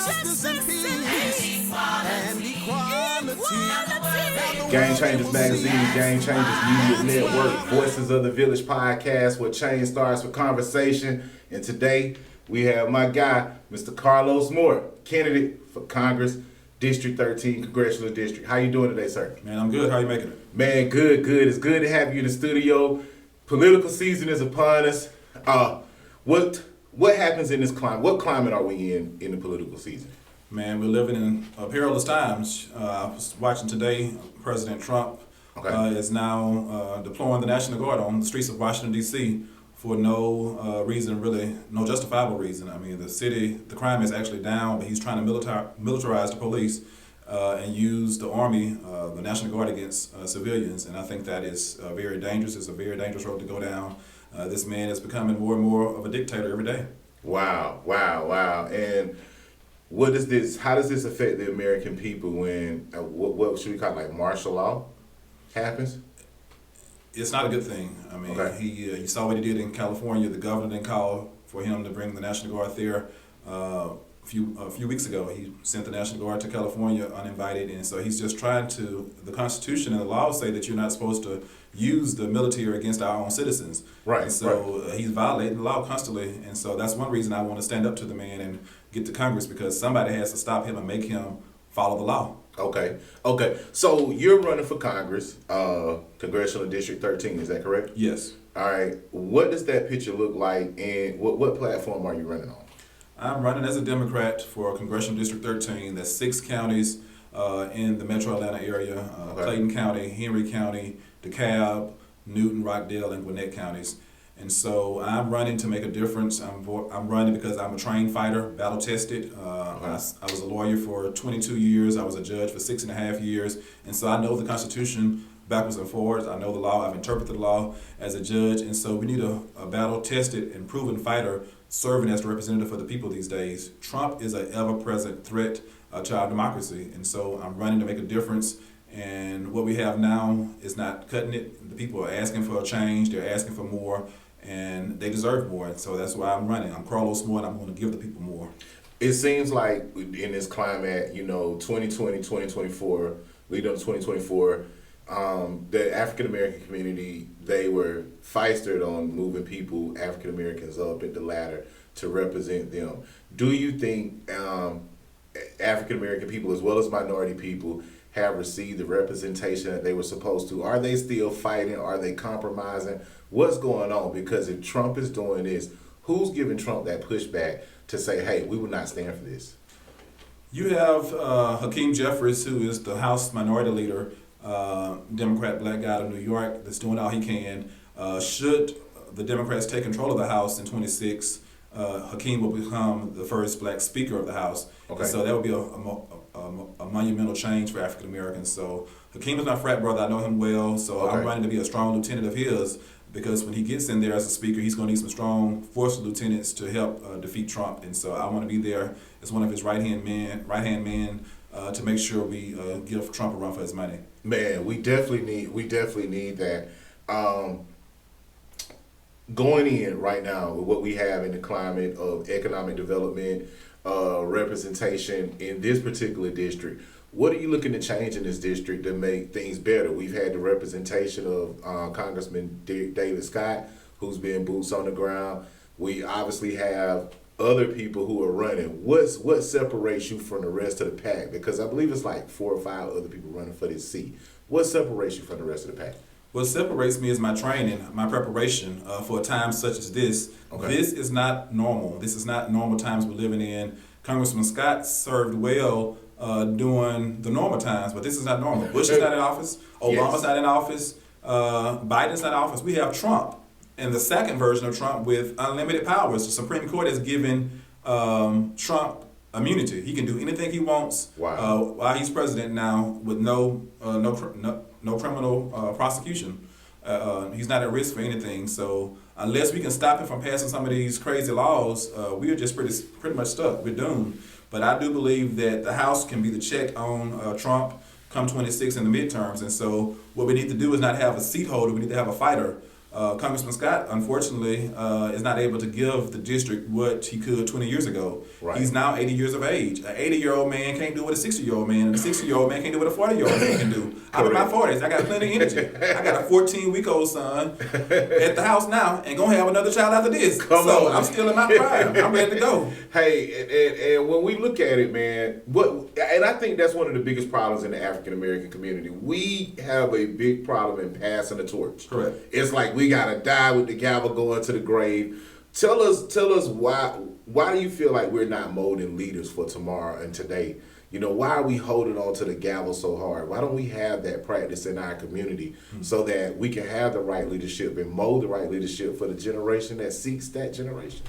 justice and peace and equality. Game Changers Magazine, Game Changers Media Network, Voices of the Village podcast, where change starts with conversation. And today we have my guy, Mr. Carlos Moore, candidate for Congress, District 13, Congressional District. How you doing today, sir? Man, I'm good. How you making it? Man, good. It's good to have you in the studio. Political season is upon us. What happens in this climate? What climate are we in the political season? Man, we're living in perilous times. I was watching today, President Trump is now deploying the National Guard on the streets of Washington, D.C. for no reason, really, no justifiable reason. I mean, the crime is actually down, but he's trying to militarize the police and use the Army, the National Guard against civilians. And I think that is very dangerous. It's a very dangerous road to go down. This man is becoming more and more of a dictator every day. Wow. And how does this affect the American people when, what should we call it, like martial law happens? It's not a good thing. I mean, you saw what he did in California. The governor didn't call for him to bring the National Guard there. A few weeks ago, he sent the National Guard to California uninvited, and so he's just trying to. The Constitution and the laws say that you're not supposed to use the military against our own citizens. Right. And so he's violating the law constantly, and so that's one reason I want to stand up to the man and get to Congress, because somebody has to stop him and make him follow the law. Okay. So you're running for Congress, Congressional District 13. Is that correct? Yes. All right. What does that picture look like, and what platform are you running on? I'm running as a Democrat for Congressional District 13. That's 6 counties in the Metro Atlanta area: Clayton County, Henry County, DeKalb, Newton, Rockdale, and Gwinnett counties. And so I'm running to make a difference. I'm running because I'm a trained fighter, battle tested. I was a lawyer for 22 years. I was a judge for 6.5 years. And so I know the Constitution backwards and forwards. I know the law. I've interpreted the law as a judge. And so we need a battle tested and proven fighter serving as the representative for the people these days. Trump is an ever-present threat to our democracy. And so I'm running to make a difference. And what we have now is not cutting it. The people are asking for a change. They're asking for more. And they deserve more, and so that's why I'm running. I'm Carlos Moore, and I'm going to give the people more. It seems like in this climate, 2020, 2024, leading up to 2024, the African American community, they were feisted on moving people, African Americans, up the ladder to represent them. Do you think African American people, as well as minority people, have received the representation that they were supposed to? Are they still fighting? Are they compromising? What's going on? Because if Trump is doing this, who's giving Trump that pushback to say, hey, we will not stand for this? You have Hakeem Jeffries, who is the House Minority Leader, Democrat black guy out of New York, that's doing all he can. Should the Democrats take control of the House in 26, Hakeem will become the first black Speaker of the House. Okay. So that would be a monumental change for African Americans. So Hakeem is my frat brother. I know him well. So I'm running to be a strong lieutenant of his, because when he gets in there as a speaker, he's going to need some strong force lieutenants to help defeat Trump. And so I want to be there as one of his right-hand men to make sure we give Trump a run for his money. Man, we definitely need that. Going in right now with what we have in the climate of economic development, representation in this particular district, what are you looking to change in this district to make things better? We've had the representation of Congressman David Scott, who's been boots on the ground. We obviously have other people who are running. What separates you from the rest of the pack? Because I believe it's like 4 or 5 other people running for this seat. What separates you from the rest of the pack? What separates me is my training, my preparation for a time such as this. Okay. This is not normal. This is not normal times we're living in. Congressman Scott served well during the normal times, but this is not normal. Bush is not in office. Obama's not in office. Biden's not in office. We have Trump, and the second version of Trump with unlimited powers. The Supreme Court has given Trump immunity. He can do anything he wants while he's president now, with no criminal prosecution. He's not at risk for anything. So unless we can stop him from passing some of these crazy laws, we are just pretty much stuck. We're doomed. But I do believe that the House can be the check on Trump come 26 in the midterms. And so what we need to do is not have a seat holder. We need to have a fighter Congressman Scott, unfortunately, is not able to give the district what he could 20 years ago. Right. He's now 80 years of age. An 80-year-old man can't do what a 60-year-old man, and a 60-year-old man can't do what a 40-year-old man can do. I'm in my 40s. I got plenty of energy. I got a 14-week-old son at the house now, and gonna have another child after this. Come so on. I'm still in my prime. I'm ready to go. Hey, and when we look at it, man, and I think that's one of the biggest problems in the African American community. We have a big problem in passing the torch. Correct. It's like we gotta die with the gavel going to the grave. Tell us why do you feel like we're not molding leaders for tomorrow and today? You know, why are we holding on to the gavel so hard? Why don't we have that practice in our community so that we can have the right leadership and mold the right leadership for the generation that seeks that generation?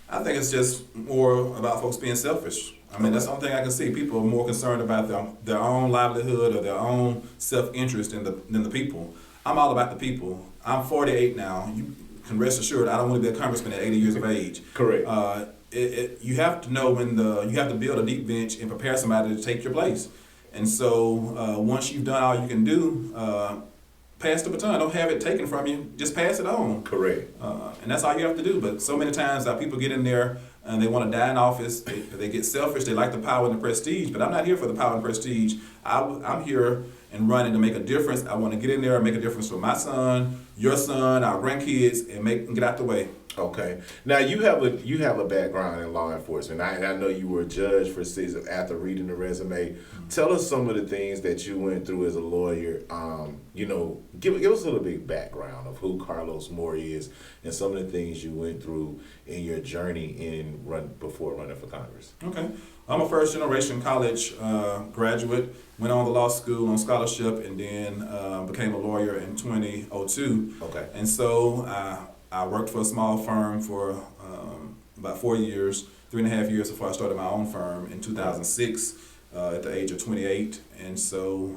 I think it's just more about folks being selfish. I mean, that's the only thing I can see. People are more concerned about their own livelihood or their own self-interest than the people. I'm all about the people. I'm 48 now. You can rest assured I don't want to be a congressman at 80 years of age. Correct. You have to know you have to build a deep bench and prepare somebody to take your place. And so once you've done all you can do, pass the baton. Don't have it taken from you. Just pass it on. Correct. And that's all you have to do. But so many times people get in there and they want to die in office. They get selfish. They like the power and the prestige. But I'm not here for the power and prestige. I'm here and running to make a difference. I want to get in there and make a difference for my son, your son, our grandkids, and get out the way. Okay. Now you have a background in law enforcement. I know you were a judge for 6 after reading the resume. Mm-hmm. Tell us some of the things that you went through as a lawyer. Give us a little bit background of who Carlos Moore is and some of the things you went through in your journey before running for Congress. Okay. I'm a first generation college graduate. Went on to law school on scholarship and then became a lawyer in 2002. Okay. And so I worked for a small firm for about 4 years, 3.5 years before I started my own firm in 2006 at the age of 28. And so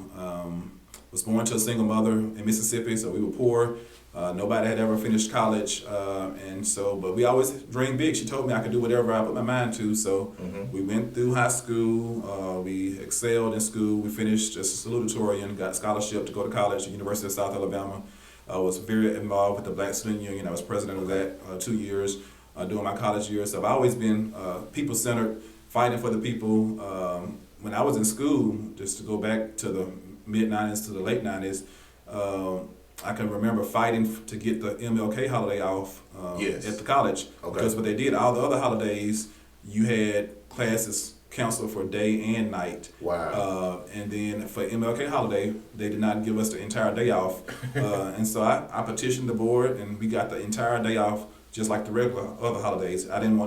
was born to a single mother in Mississippi, so we were poor. Nobody had ever finished college, but we always dreamed big. She told me I could do whatever I put my mind to, so we went through high school, we excelled in school, we finished as a salutatorian, got scholarship to go to college at University of South Alabama. I was very involved with the Black Student Union. I was president of that 2 years during my college years. So I've always been people-centered, fighting for the people. When I was in school, just to go back to the mid-'90s to the late 90s, I can remember fighting to get the MLK holiday off at the college. Okay. Because what they did, all the other holidays, you had classes counseled for day and night. Wow. And then for MLK holiday, they did not give us the entire day off. And so I petitioned the board and we got the entire day off just like the regular other holidays. I don't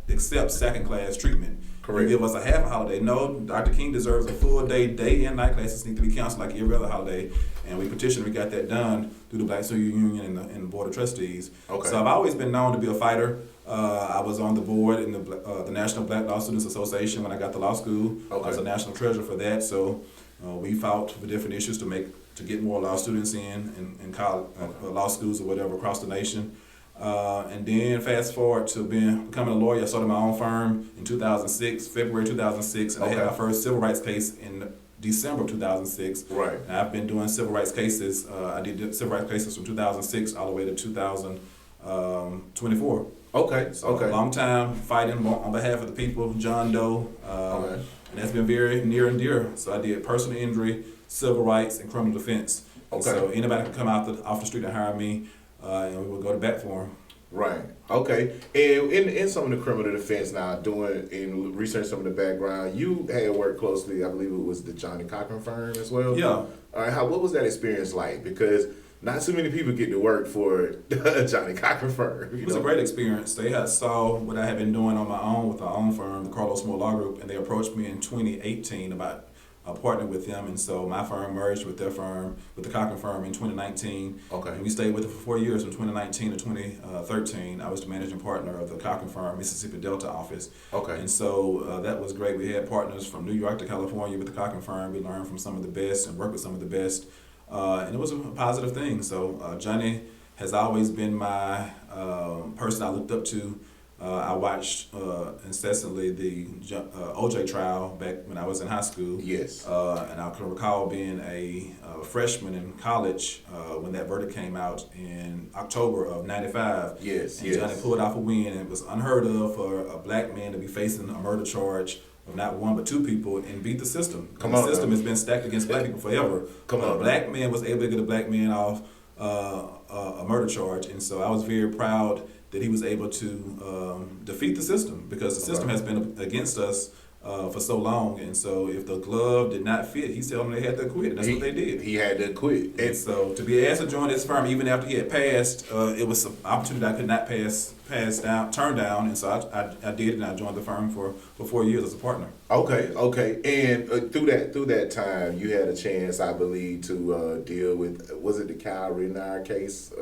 accept second class treatment. Correct. You give us a half a holiday. No, Dr. King deserves a full day and night classes need to be counseled like every other holiday. And we petitioned, we got that done through the Black Student Union and the Board of Trustees. Okay. So I've always been known to be a fighter. I was on the board in the National Black Law Students Association when I got to law school. Okay. I was a national treasurer for that. So we fought for different issues to get more law students in college, law schools or whatever across the nation. And then fast forward to becoming a lawyer. I started my own firm in February 2006, and I had my first civil rights case in December of 2006. Right. And I've been doing civil rights cases. I did civil rights cases from 2006 all the way to 2024. Okay. So a long time fighting on behalf of the people, John Doe, and that's been very near and dear. So I did personal injury, civil rights, and criminal defense. Okay. So anybody can come off the street and hire me, and we will go to bat for them. Right. Okay. And in some of the criminal defense now, research some of the background, you had worked closely, I believe it was the Johnny Cochran firm as well. Yeah. All right. What was that experience like? Because not too many people get to work for Johnny Cochran firm. It was a great experience. They had saw what I had been doing on my own with our own firm, the Carlos Moore Law Group, and they approached me in 2018 about partnering with them, and so my firm merged with their firm, with the Cochran firm in 2019. Okay. And we stayed with it for 4 years from 2019 to 2013. I was the managing partner of the Cochran firm Mississippi Delta office. Okay. And so that was great. We had partners from New York to California with the Cochran firm. We learned from some of the best and worked with some of the best. And it was a positive thing. So Johnny has always been my person I looked up to. I watched incessantly the OJ trial back when I was in high school. Yes. And I can recall being a freshman in college when that verdict came out in October of '95. Yes, and yes. Johnny pulled off a win, and it was unheard of for a black man to be facing a murder charge of not one but two people and beat the system. The system has been stacked against black people forever. A black man was able to get a black man off a murder charge, and so I was very proud that he was able to defeat the system, because the system has been against us for so long. And so if the glove did not fit, he told them they had to quit. That's what they did. He had to quit. And so to be asked to join this firm, even after he had passed, it was an opportunity I could not turn down. And so I did, and I joined the firm for 4 years as a partner. Okay. And through that time, you had a chance, I believe, to deal with, was it the Kyle Rittenhouse case?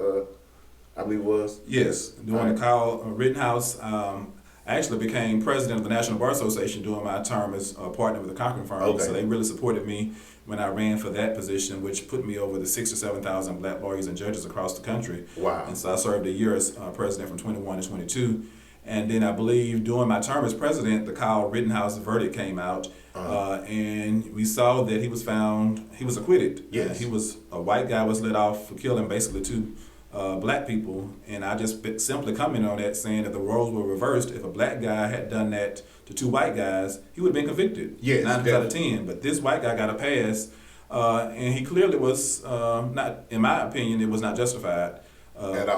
I believe it was? Yes, during the Kyle Rittenhouse, I actually became president of the National Bar Association during my term as a partner with the Cochran firm. Okay. So they really supported me when I ran for that position, which put me over the 6,000 or 7,000 black lawyers and judges across the country. Wow. And so I served a year as president from 21 to 22. And then I believe during my term as president, the Kyle Rittenhouse verdict came out. And we saw that he was acquitted. Yes. He was a white guy, was let off for killing basically two black people, and I just simply commented on that, saying that the roles were reversed. If a black guy had done that to two white guys, he would have been convicted. Yes, 9 out of 10. But this white guy got a pass, and he clearly was not, in my opinion, it was not justified At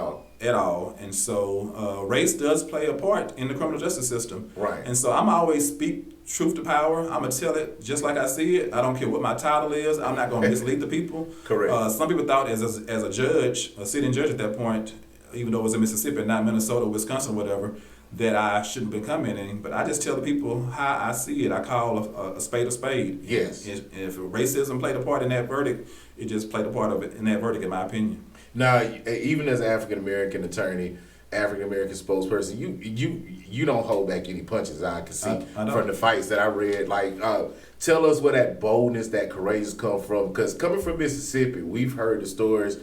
all. And so race does play a part in the criminal justice system. Right. And so I'm always speak truth to power. I'm going to tell it just like I see it. I don't care what my title is. I'm not going to mislead the people. Correct. Some people thought as a judge, a sitting judge at that point, even though it was in Mississippi, not Minnesota, Wisconsin, whatever, that I shouldn't have been commenting. But I just tell the people how I see it. I call a spade a spade. Yes. If racism played a part in that verdict, it just played a part of it in that verdict, in my opinion. Now, even as an African American attorney, African American spokesperson, you don't hold back any punches. I can see from the fights that I read. Like, tell us where that boldness, that courageous come from. Because coming from Mississippi, we've heard the stories: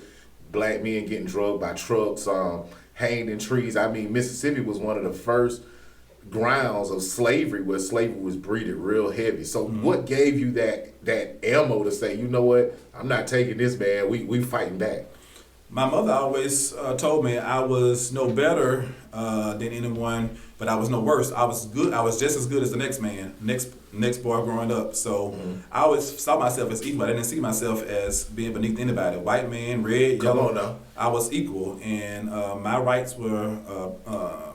black men getting drugged by trucks, hanged in trees. I mean, Mississippi was one of the first grounds of slavery where slavery was breeded real heavy. So, what gave you that ammo to say, you know what, I'm not taking this, man. We fighting back. My mother always told me I was no better than anyone, but I was no worse. I was good. I was just as good as the next man, next boy growing up. So I always saw myself as equal. I didn't see myself as being beneath anybody. White man, red, yellow. Come on now. I was equal, and my rights were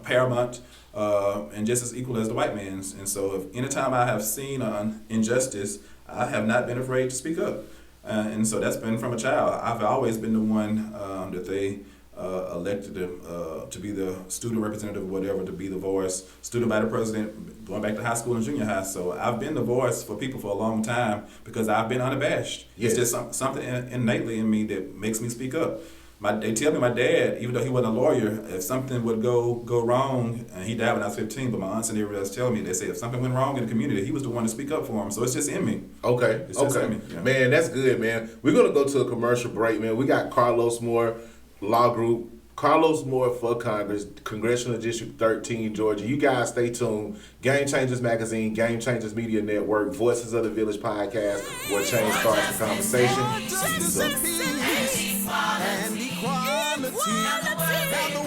paramount and just as equal as the white man's. And so if anytime I have seen an injustice, I have not been afraid to speak up. And so that's been from a child. I've always been the one that they elected to be the student representative, whatever, to be the voice. Student body president, going back to high school and junior high. So I've been the voice for people for a long time because I've been unabashed. Yes. It's just something innately in me that makes me speak up. They tell me my dad, even though he wasn't a lawyer, if something would go wrong, and he died when I was 15, but my aunts and everybody else telling me, they say if something went wrong in the community, he was the one to speak up for him. So it's just in me. Okay. It's just in me. Yeah. Man, that's good, man. We're going to go to a commercial break, man. We got Carlos Moore, Law Group. Carlos Moore for Congress, Congressional District 13, Georgia. You guys stay tuned. Game Changers Magazine, Game Changers Media Network, Voices of the Village podcast, where change starts the conversation. Justice and peace and equality. Now the